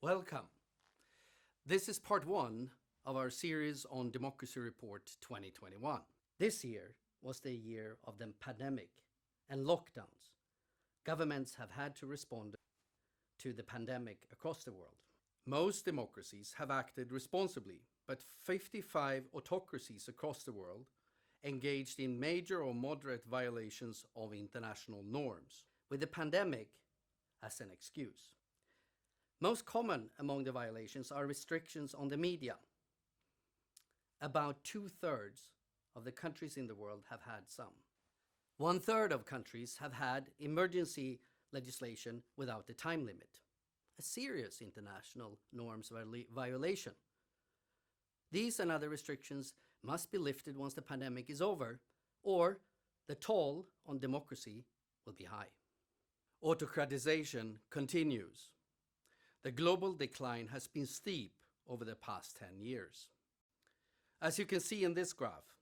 Welcome. This is part one of our series on Democracy Report 2021. This year was the year of the pandemic and lockdowns. Governments have had to respond to the pandemic across the world. Most democracies have acted responsibly, but 55 autocracies across the world engaged in major or moderate violations of international norms, with the pandemic as an excuse. Most common among the violations are restrictions on the media. About 2/3 of the countries in the world have had some. 1/3 of countries have had emergency legislation without a time limit, a serious international norms violation. These and other restrictions must be lifted once the pandemic is over, or the toll on democracy will be high. Autocratization continues. The global decline has been steep over the past 10 years. As you can see in this graph,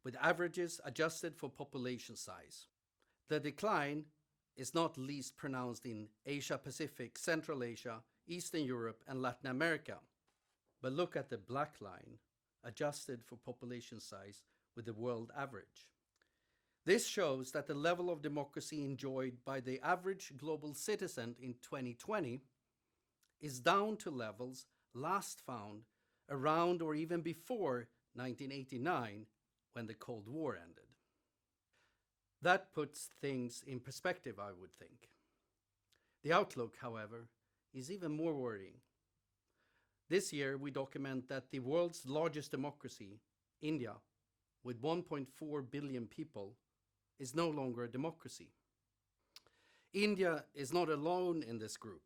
with averages adjusted for population size, the decline is not least pronounced in Asia Pacific, Central Asia, Eastern Europe, and Latin America. But look at the black line, adjusted for population size with the world average. This shows that the level of democracy enjoyed by the average global citizen in 2020 is down to levels last found around or even before 1989, when the Cold War ended. That puts things in perspective, I would think. The outlook, however, is even more worrying. This year, we document that the world's largest democracy, India, with 1.4 billion people, is no longer a democracy. India is not alone in this group.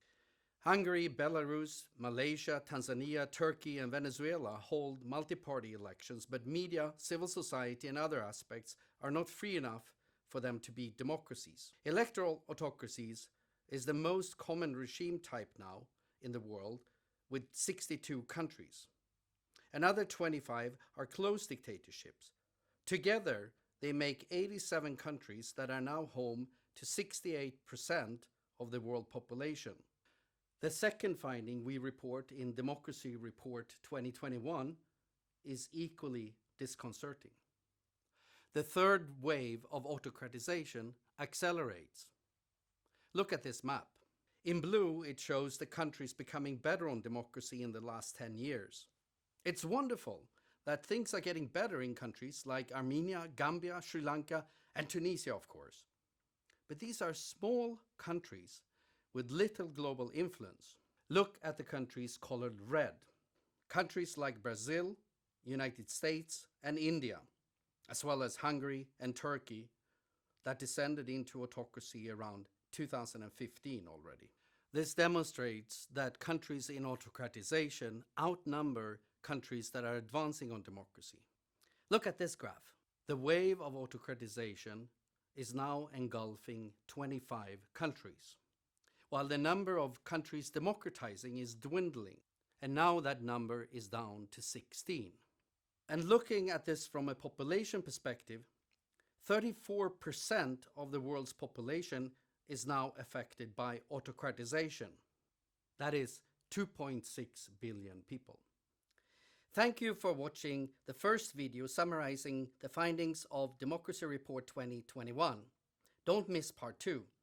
Hungary, Belarus, Malaysia, Tanzania, Turkey, and Venezuela hold multi-party elections, but media, civil society, and other aspects are not free enough for them to be democracies. Electoral autocracies is the most common regime type now in the world, with 62 countries. Another 25 are closed dictatorships. Together, they make 87 countries that are now home to 68% of the world population. The second finding we report in Democracy Report 2021 is equally disconcerting. The third wave of autocratization accelerates. Look at this map. In blue, it shows the countries becoming better on democracy in the last 10 years. It's wonderful that things are getting better in countries like Armenia, Gambia, Sri Lanka, and Tunisia, of course. But these are small countries with little global influence. Look at the countries colored red. Countries like Brazil, United States, and India, as well as Hungary and Turkey, that descended into autocracy around 2015 already. This demonstrates that countries in autocratization outnumber countries that are advancing on democracy. Look at this graph. The wave of autocratization is now engulfing 25 countries, while the number of countries democratizing is dwindling, and now that number is down to 16. And looking at this from a population perspective, 34% of the world's population is now affected by autocratization. That is 2.6 billion people. Thank you for watching the first video summarizing the findings of Democracy Report 2021. Don't miss part 2.